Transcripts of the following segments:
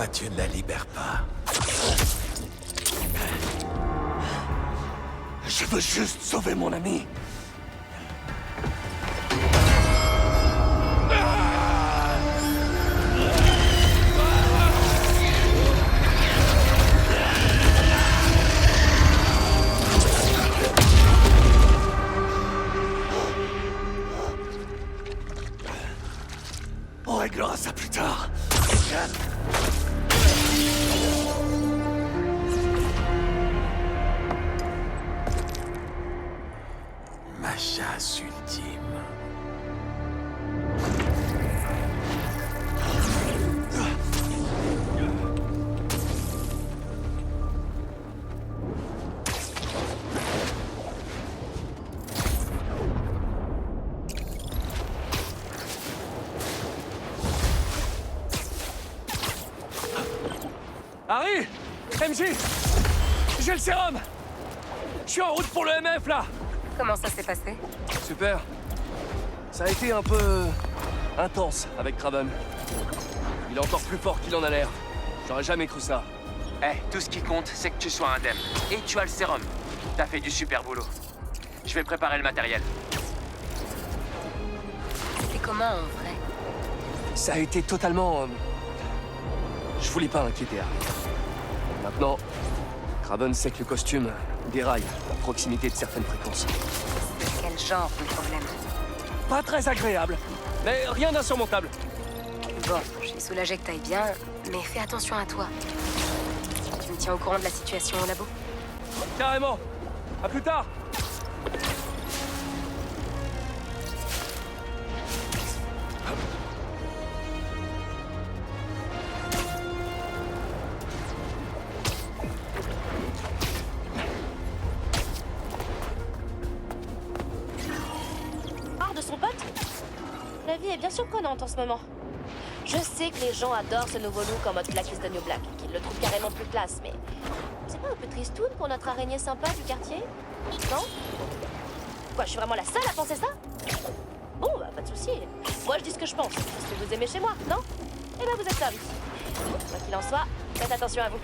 Toi, tu ne la libères pas. Je veux juste sauver mon ami. On réglera ça plus tard. Ma chasse ultime. Harry! MJ! J'ai le sérum! Je suis en route pour le MF, là! Comment ça s'est passé? Super. Ça a été un peu... intense avec Kraven. Il est encore plus fort qu'il en a l'air. J'aurais jamais cru ça. Tout ce qui compte, c'est que tu sois indemne. Et tu as le sérum. T'as fait du super boulot. Je vais préparer le matériel. C'était comment en vrai? Ça a été totalement... Je voulais pas inquiéter Harry. Maintenant, Kraven sait que le costume déraille à proximité de certaines fréquences. De quel genre de problème? Pas très agréable, mais rien d'insurmontable. Bon, je suis soulagée que t'ailles bien, mais fais attention à toi. Tu me tiens au courant de la situation au labo? Carrément. À plus tard. De son pote? La vie est bien surprenante en ce moment. Je sais que les gens adorent ce nouveau look en mode Black is the New Black, qu'ils le trouvent carrément plus classe, mais... C'est pas un peu tristoun pour notre araignée sympa du quartier? Non? Quoi, je suis vraiment la seule à penser ça? Bon, bah pas de soucis. Moi je dis ce que je pense, parce que vous aimez chez moi, non? Eh ben vous êtes servis. Quoi qu'il en soit, faites attention à vous.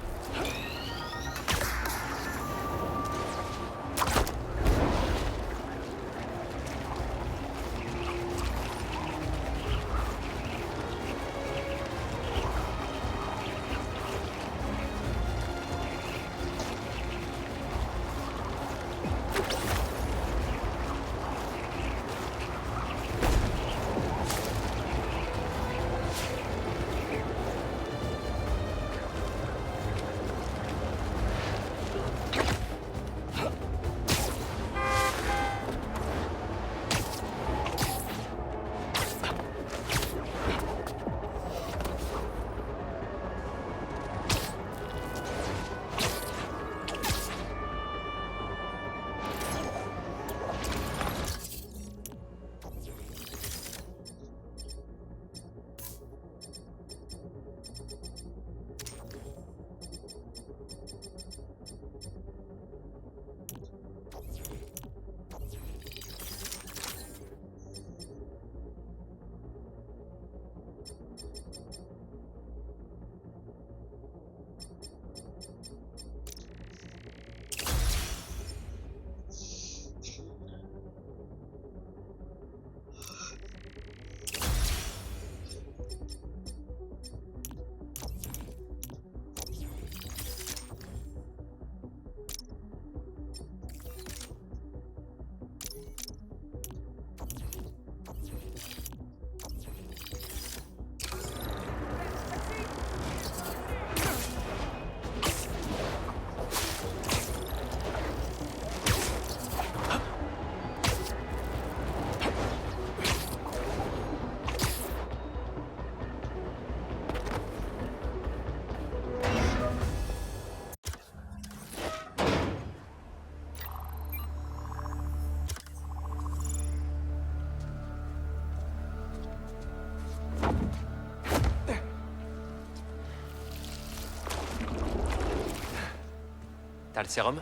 T'as le sérum?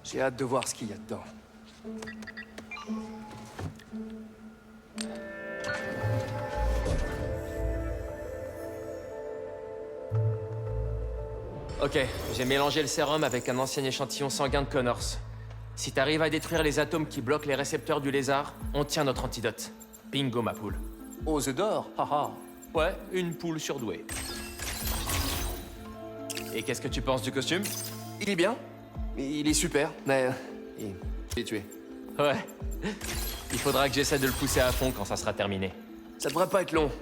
J'ai hâte de voir ce qu'il y a dedans. Ok, j'ai mélangé le sérum avec un ancien échantillon sanguin de Connors. Si t'arrives à détruire les atomes qui bloquent les récepteurs du lézard, on tient notre antidote. Bingo, ma poule. Aux œufs d'or, haha. Ouais, une poule surdouée. Et qu'est-ce que tu penses du costume? Il est bien, il est super, mais il est tué. Ouais. Il faudra que j'essaie de le pousser à fond quand ça sera terminé. Ça devrait pas être long.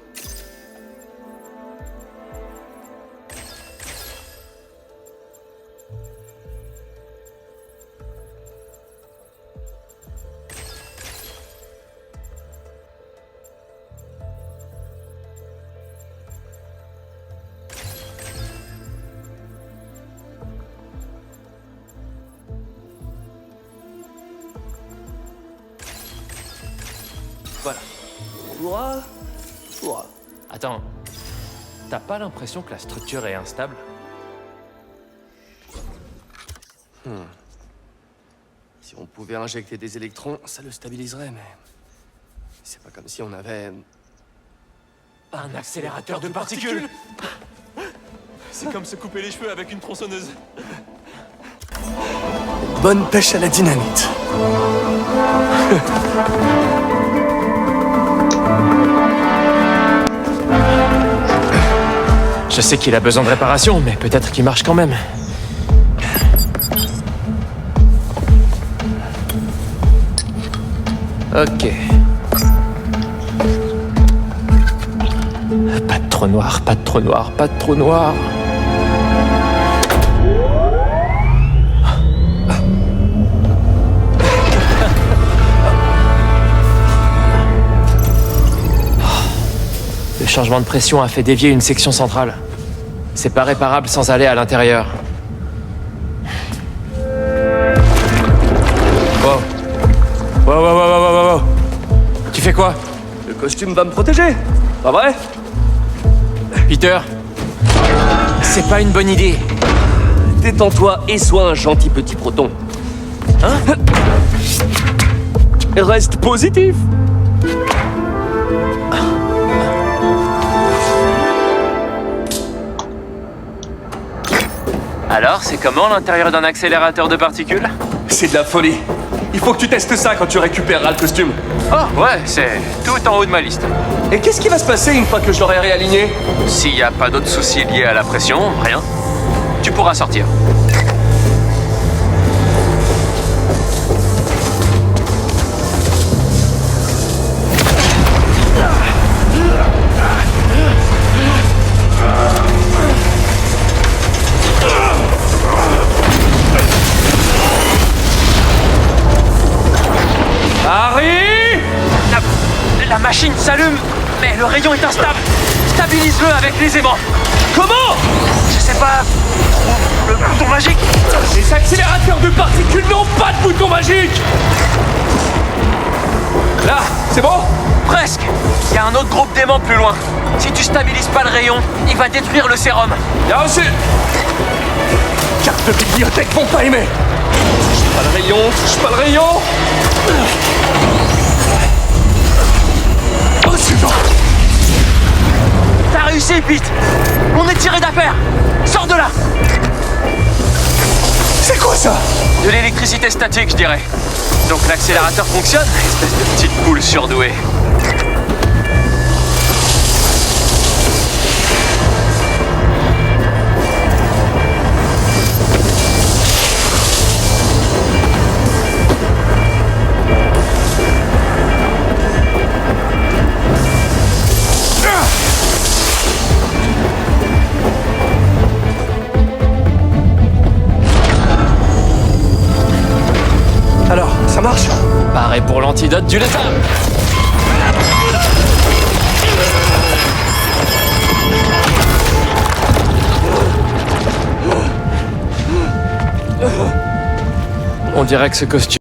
Voilà. Pourra. Attends, t'as pas l'impression que la structure est instable? Si on pouvait injecter des électrons, ça le stabiliserait, mais... C'est pas comme si on avait... Un accélérateur de particules. C'est comme se couper les cheveux avec une tronçonneuse. Bonne pêche à la dynamite. Je sais qu'il a besoin de réparation, mais peut-être qu'il marche quand même. Ok. Pas de trou noir, pas de trou noir, pas de trou noir. Le changement de pression a fait dévier une section centrale. C'est pas réparable sans aller à l'intérieur. Wow. Wow. Tu fais quoi? Le costume va me protéger, pas vrai? Peter, c'est pas une bonne idée. Détends-toi et sois un gentil petit proton. Hein? Reste positif. Alors, c'est comment l'intérieur d'un accélérateur de particules? C'est de la folie. Il faut que tu testes ça quand tu récupéreras le costume. Oh, ouais, c'est tout en haut de ma liste. Et qu'est-ce qui va se passer une fois que je l'aurai réaligné? S'il n'y a pas d'autres soucis liés à la pression, rien. Tu pourras sortir. La machine s'allume, mais le rayon est instable. Stabilise-le avec les aimants. Comment? Je sais pas. Le bouton magique. Les accélérateurs de particules n'ont pas de bouton magique. Là, c'est bon? Presque. Il y a un autre groupe d'aimants plus loin. Si tu stabilises pas le rayon, il va détruire le sérum. Bien reçu. Carte de bibliothèque vont pas aimer. Touche pas le rayon, touche pas le rayon. Au suivant. T'as réussi, Pete. On est tiré d'affaire. Sors de là. C'est quoi ça? De l'électricité statique, je dirais. Donc l'accélérateur fonctionne, espèce de petite poule surdouée. Alors, ça marche? Pareil pour l'antidote du lézard. On dirait que ce costume